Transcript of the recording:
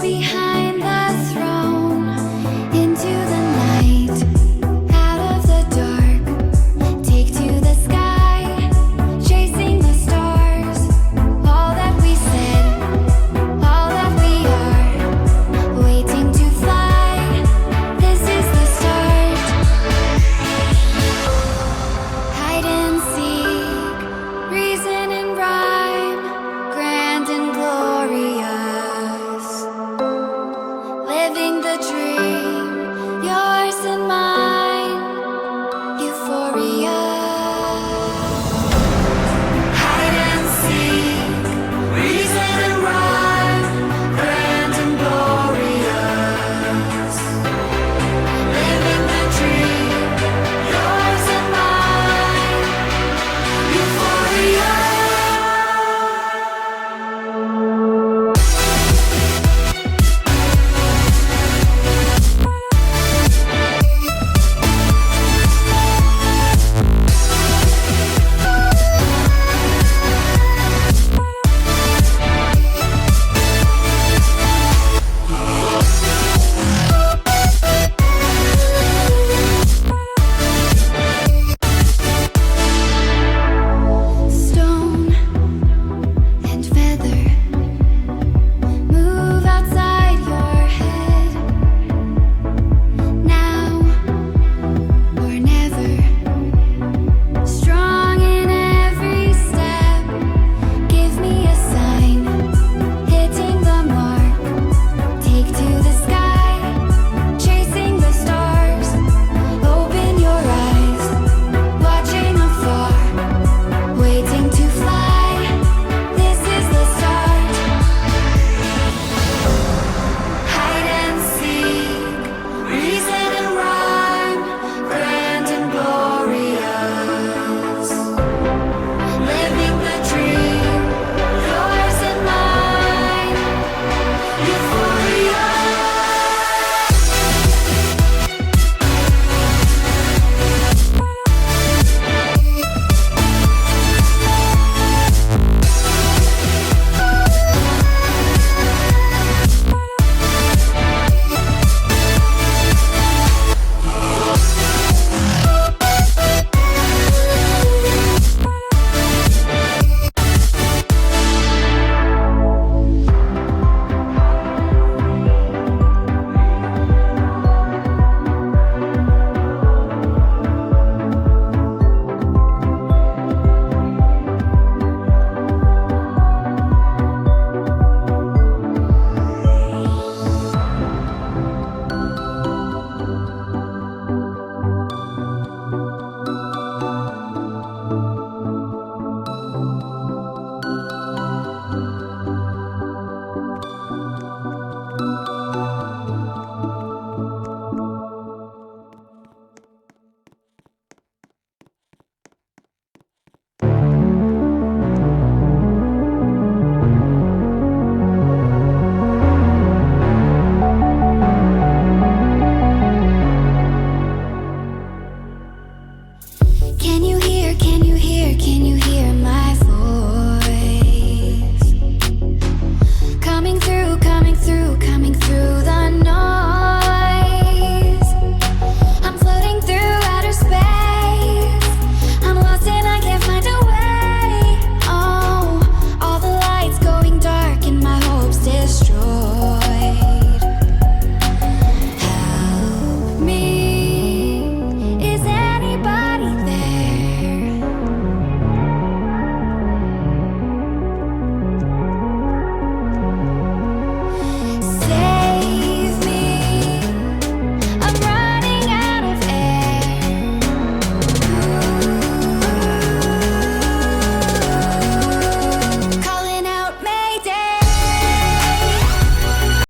behind the throne, into the night, out of the dark, take to the sky, chasing the stars. All that we said, all that we are, waiting to fly. This is the start. Hide and seek, reason and rhyme, grand and glorious. Living the dream, yours and mine, euphoria. Hide and seek, reason and rhyme, grand and glorious. Living the dream, yours and mine, euphoria. Stone and feather, move outside your head. Now or never, strong in every step. Give me a sign, hitting the mark. Take to the sky, chasing the stars. Open your eyes, watching afar, waiting to fly. This is the start. Hide and seek, reason and rhyme, grand and glorious. Living the dream, yours and mine, euphoria.